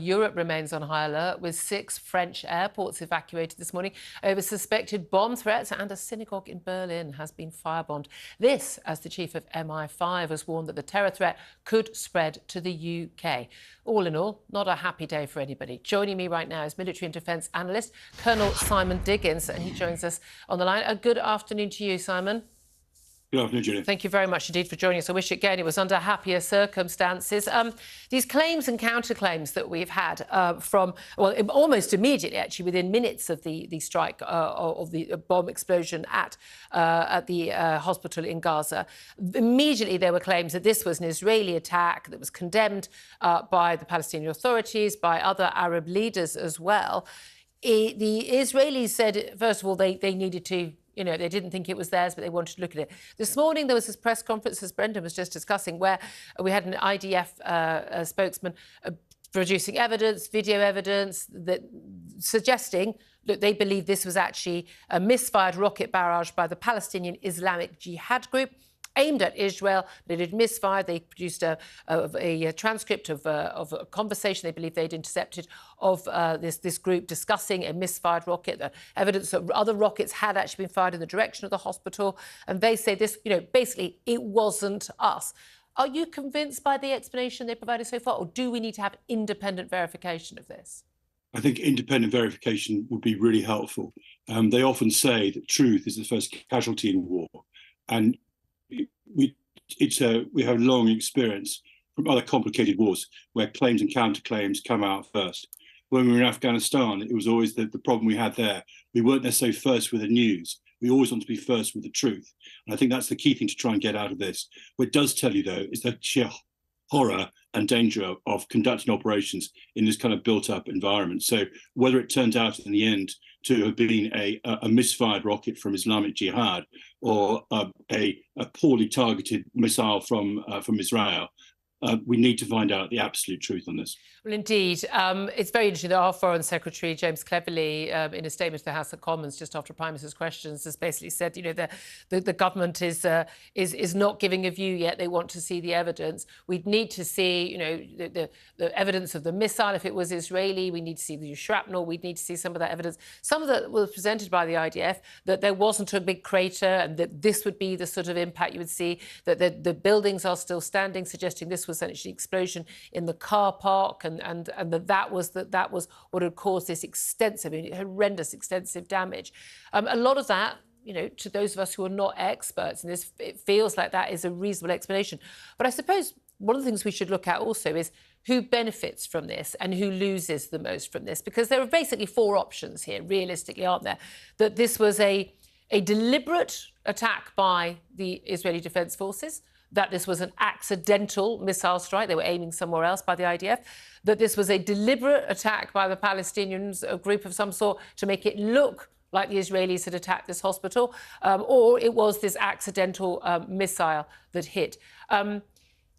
Europe remains on high alert, with 6 French airports evacuated this morning over suspected bomb threats, and a synagogue in Berlin has been firebombed. This, as the chief of MI5 has warned that the terror threat could spread to the UK. All in all, not a happy day for anybody. Joining me right now is military and defence analyst Colonel Simon Diggins, and he joins us on the line. A good afternoon to you, Simon. Good afternoon, Julia. Thank you very much indeed for joining us. I wish again it was under happier circumstances. These claims and counterclaims that we've had from, well, almost immediately, actually, within minutes of the strike of the bomb explosion at the hospital in Gaza, immediately there were claims that this was an Israeli attack that was condemned by the Palestinian authorities, by other Arab leaders as well. The Israelis said, first of all, they needed to, they didn't think it was theirs, but they wanted to look at it. This morning, there was this press conference, as Brendan was just discussing, where we had an IDF spokesman producing evidence, video evidence, that suggesting that they believe this was actually a misfired rocket barrage by the Palestinian Islamic Jihad group aimed at Israel, but it had misfired. They produced a transcript of a conversation they believe they'd intercepted of this group discussing a misfired rocket. The evidence that other rockets had actually been fired in the direction of the hospital. And they say this, basically, it wasn't us. Are you convinced by the explanation they provided so far, or do we need to have independent verification of this? I think independent verification would be really helpful. They often say that truth is the first casualty in war. And we have long experience from other complicated wars where claims and counterclaims come out first. When we were in Afghanistan, it was always the problem we had there. We weren't necessarily first with the news. We always want to be first with the truth. And I think that's the key thing to try and get out of this. What it does tell you, though, is the sheer horror and danger of conducting operations in this kind of built-up environment. So whether it turns out in the end to have been a misfired rocket from Islamic Jihad or a poorly targeted missile from Israel, we need to find out the absolute truth on this. Well, indeed. It's very interesting that our Foreign Secretary, James Cleverly, in a statement to the House of Commons just after Prime Minister's questions, has basically said, the government is not giving a view yet. They want to see the evidence. We'd need to see, the evidence of the missile, if it was Israeli. We need to see the shrapnel. We'd need to see some of that evidence. Some of that was presented by the IDF, that there wasn't a big crater and that this would be the sort of impact you would see, that the buildings are still standing, suggesting this was actually an explosion in the car park, and that was what had caused this extensive, horrendous, extensive damage. A lot of that, to those of us who are not experts in this, it feels like that is a reasonable explanation. But I suppose one of the things we should look at also is who benefits from this and who loses the most from this, because there are basically 4 options here, realistically, aren't there? That this was a deliberate attack by the Israeli Defense Forces, that this was an accidental missile strike, they were aiming somewhere else by the IDF, that this was a deliberate attack by the Palestinians, a group of some sort, to make it look like the Israelis had attacked this hospital, or it was this accidental missile that hit.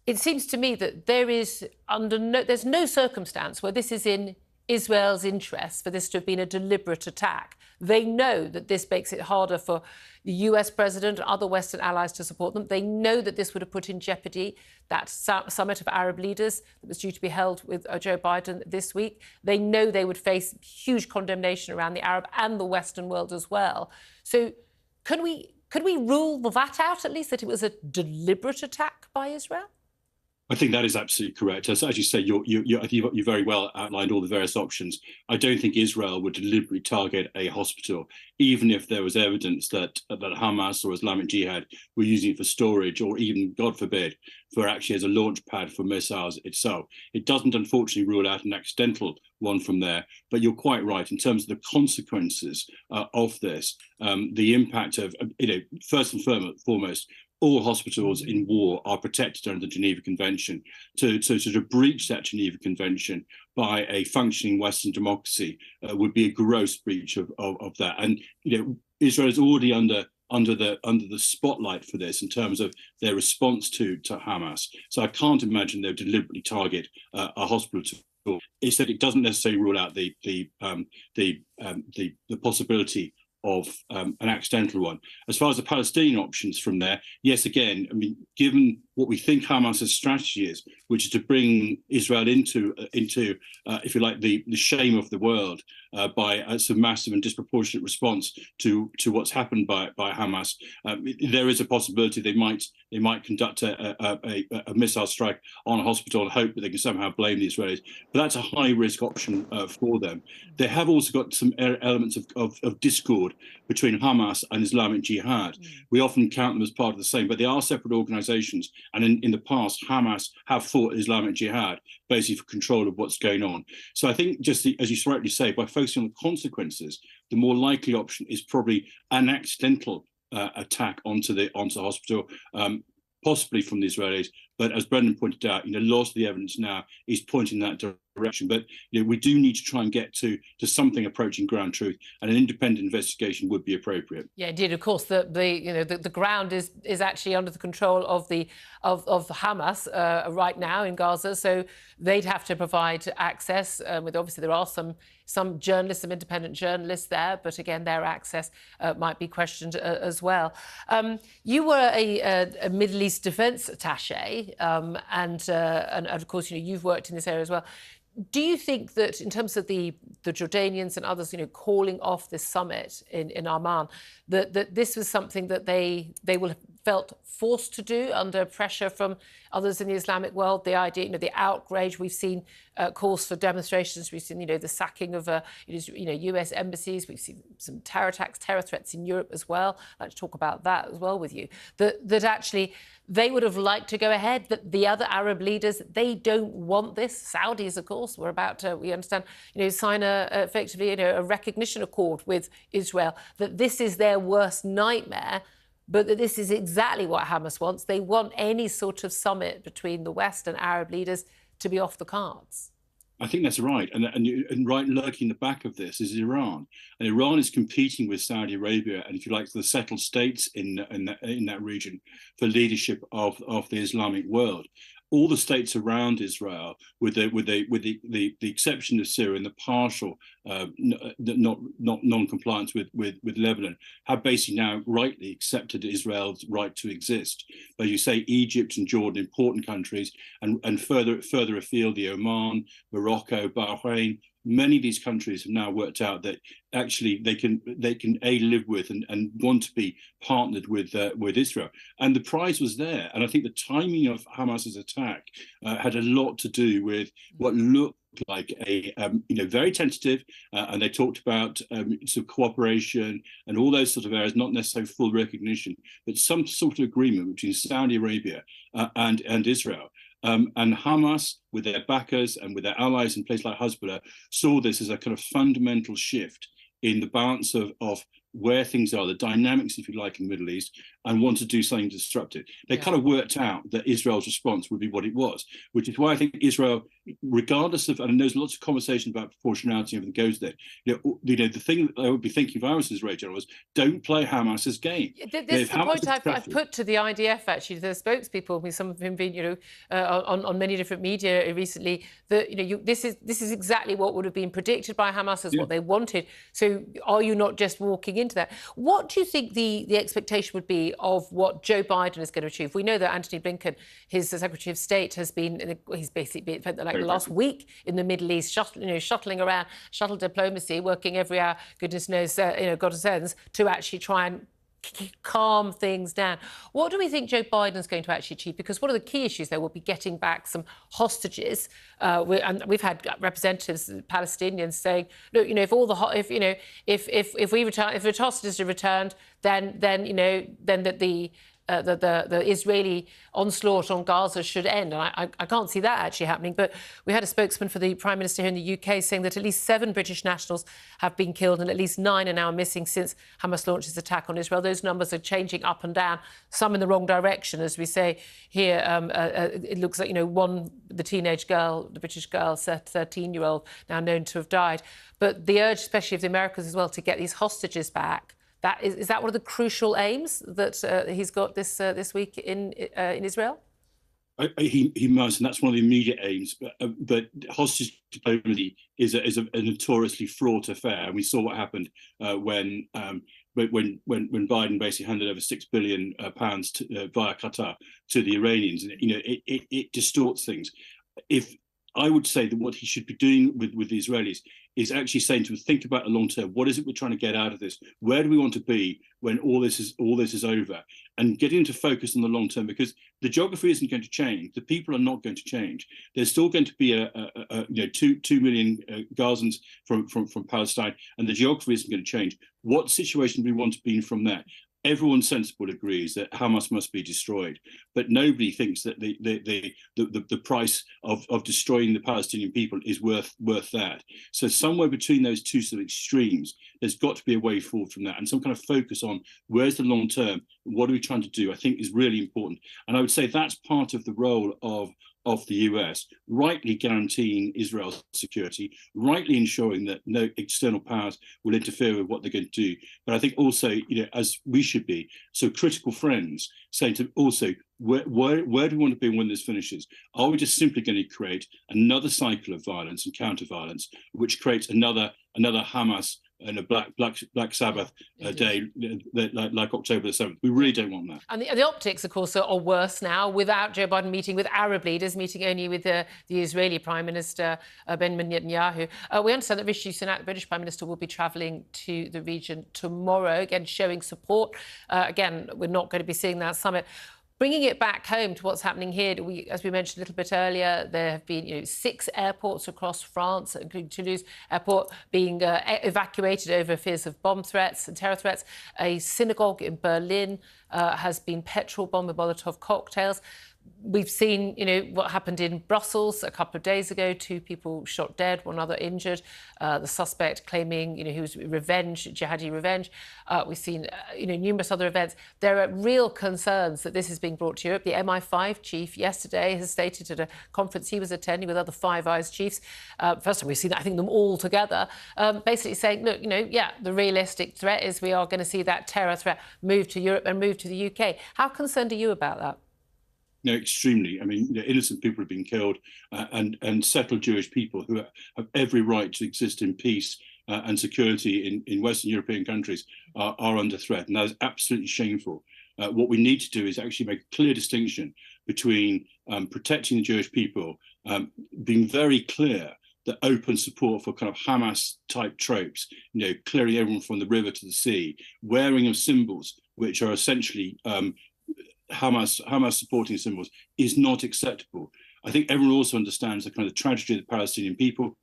It seems to me that there's no circumstance where this is in Israel's interest for this to have been a deliberate attack. They know that this makes it harder for the US president and other Western allies to support them. They know that this would have put in jeopardy that summit of Arab leaders that was due to be held with Joe Biden this week. They know they would face huge condemnation around the Arab and the Western world as well. So could we rule that out, at least, that it was a deliberate attack by Israel? I think that is absolutely correct. As you say, you very well outlined all the various options. I don't think Israel would deliberately target a hospital, even if there was evidence that Hamas or Islamic Jihad were using it for storage, or even, God forbid, for actually as a launch pad for missiles itself. It doesn't, unfortunately, rule out an accidental one from there. But you're quite right in terms of the consequences of this, the impact of, first and foremost, all hospitals in war are protected under the Geneva Convention. To sort of breach that Geneva Convention by a functioning Western democracy would be a gross breach of that. And Israel is already under the spotlight for this in terms of their response to Hamas. So I can't imagine they'll deliberately target a hospital. It's that it doesn't necessarily rule out the possibility of an accidental one. As far as the Palestinian options from there, yes, again, I mean, given what we think Hamas's strategy is, which is to bring Israel into if you like, the shame of the world by some massive and disproportionate response to what's happened by Hamas. There is a possibility they might conduct a missile strike on a hospital and hope that they can somehow blame the Israelis. But that's a high-risk option for them. They have also got some elements of discord between Hamas and Islamic Jihad. We often count them as part of the same, but they are separate organizations. And in the past, Hamas have fought Islamic Jihad, basically for control of what's going on. So I think, just as you rightly say, by focusing on the consequences, the more likely option is probably an accidental attack onto the hospital, possibly from the Israelis. But as Brendan pointed out, lots of the evidence now is pointing in that direction. But we do need to try and get to something approaching ground truth, and an independent investigation would be appropriate. Yeah, indeed. Of course, the ground is actually under the control of Hamas right now in Gaza, so they'd have to provide access. With obviously there are some journalists, some independent journalists there, but again, their access might be questioned as well. You were a Middle East defence attaché. And of course, you've worked in this area as well. Do you think that in terms of the Jordanians and others, calling off this summit in Amman, that this was something that they will have felt forced to do under pressure from others in the Islamic world? The idea, the outrage. We've seen calls for demonstrations. We've seen, the sacking of US embassies. We've seen some terror attacks, terror threats in Europe as well. I'd like to talk about that as well with you. That actually they would have liked to go ahead. That the other Arab leaders, they don't want this. Saudis, of course, were about to, we understand, sign effectively a recognition accord with Israel. That this is their worst nightmare. But that this is exactly what Hamas wants. They want any sort of summit between the West and Arab leaders to be off the cards. I think that's right. And right lurking in the back of this is Iran. And Iran is competing with Saudi Arabia and, if you like, the settled states in that region for leadership of the Islamic world. All the states around Israel, with the exception of Syria and the partial non-compliance with Lebanon, have basically now rightly accepted Israel's right to exist. As you say, Egypt and Jordan, important countries, and further afield, the Oman, Morocco, Bahrain. Many of these countries have now worked out that actually they can live with and want to be partnered with Israel, and the prize was there. And I think the timing of Hamas's attack had a lot to do with what looked like a very tentative, and they talked about some cooperation and all those sort of areas, not necessarily full recognition, but some sort of agreement between Saudi Arabia and Israel. And Hamas, with their backers and with their allies in places like Hezbollah, saw this as a kind of fundamental shift in the balance of where things are, the dynamics, if you like, in the Middle East, and want to do something disruptive. They kind of worked out that Israel's response would be what it was, which is why I think Israel, regardless of, and there's lots of conversation about proportionality and everything goes there, the thing that I would be thinking if I was Israeli general was, don't play Hamas's game. This is the point I've put to the IDF, actually, the spokespeople, some of them being, on many different media recently, that, this is exactly what would have been predicted by Hamas as what they wanted. So are you not just walking into that? What do you think the expectation would be of what Joe Biden is going to achieve? We know that Antony Blinken, his Secretary of State, he's basically spent the last week in the Middle East, shuttling around, shuttle diplomacy, working every hour, goodness knows, God sends, to actually try and calm things down. What do we think Joe Biden's going to actually achieve? Because one of the key issues there will be getting back some hostages. And we've had representatives, Palestinians, saying, look, if the hostages are returned, then the Israeli onslaught on Gaza should end. And I can't see that actually happening. But we had a spokesman for the Prime Minister here in the UK saying that at least 7 British nationals have been killed and at least 9 are now missing since Hamas launched its attack on Israel. Those numbers are changing up and down, some in the wrong direction, as we say here. It looks like, the teenage girl, the British girl, 13-year-old, now known to have died. But the urge, especially of the Americans as well, to get these hostages back. Is that one of the crucial aims that he's got this week in Israel? He must, and that's one of the immediate aims. But hostage diplomacy is a notoriously fraught affair, and we saw what happened when when Biden basically handed over £6 billion via Qatar to the Iranians. It distorts things. If I would say that what he should be doing with the Israelis is actually saying to them, think about the long term. What is it we're trying to get out of this? Where do we want to be when all this is over? And getting to focus on the long term, because the geography isn't going to change. The people are not going to change. There's still going to be 2 million Gazans from Palestine, and the geography isn't going to change. What situation do we want to be in from that? Everyone sensible agrees that Hamas must be destroyed, but nobody thinks that the price of destroying the Palestinian people is worth that. So somewhere between those two sort of extremes, there's got to be a way forward from that, and some kind of focus on where's the long term, what are we trying to do, I think is really important. And I would say that's part of the role of the US, rightly guaranteeing Israel's security, rightly ensuring that no external powers will interfere with what they're going to do. But I think also, as we should be, so critical friends saying to also, where do we want to be when this finishes? Are we just simply going to create another cycle of violence and counter-violence, which creates another Hamas and a Black Sabbath day like October the 7th? We really don't want that. And the optics, of course, are worse now, without Joe Biden meeting with Arab leaders, meeting only with the Israeli Prime Minister, Benjamin Netanyahu. We understand that Rishi Sunak, the British Prime Minister, will be travelling to the region tomorrow, again, showing support. Again, we're not going to be seeing that summit. Bringing it back home to what's happening here, as we mentioned a little bit earlier, there have been 6 airports across France, including Toulouse Airport, being evacuated over fears of bomb threats and terror threats. A synagogue in Berlin has been petrol bombed with Molotov cocktails. We've seen, what happened in Brussels a couple of days ago. 2 people shot dead, 1 other injured. The suspect claiming, he was jihadi revenge. We've seen, numerous other events. There are real concerns that this is being brought to Europe. The MI5 chief yesterday has stated at a conference he was attending with other Five Eyes chiefs. First time we've seen, I think, them all together, basically saying, look, the realistic threat is we are going to see that terror threat move to Europe and move to the UK. How concerned are you about that? No, extremely. I mean, innocent people have been killed, and settled Jewish people who have every right to exist in peace and security in Western European countries are under threat, and that is absolutely shameful. What we need to do is actually make a clear distinction between protecting the Jewish people, being very clear that open support for kind of Hamas-type tropes, clearing everyone from the river to the sea, wearing of symbols which are essentially Hamas supporting symbols, is not acceptable. I think everyone also understands the kind of tragedy of the Palestinian people.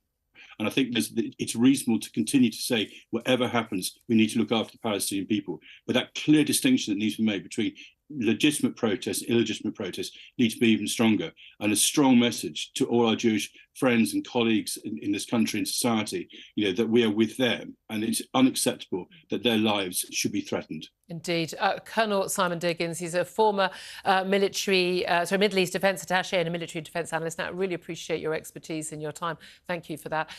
And I think it's reasonable to continue to say, whatever happens, we need to look after the Palestinian people. But that clear distinction that needs to be made between legitimate protests, illegitimate protests, needs to be even stronger. And a strong message to all our Jewish friends and colleagues in this country and society, that we are with them, and it's unacceptable that their lives should be threatened. Indeed. Colonel Simon Diggins, he's a former Middle East defence attaché and a military defence analyst. Now, I really appreciate your expertise and your time. Thank you for that.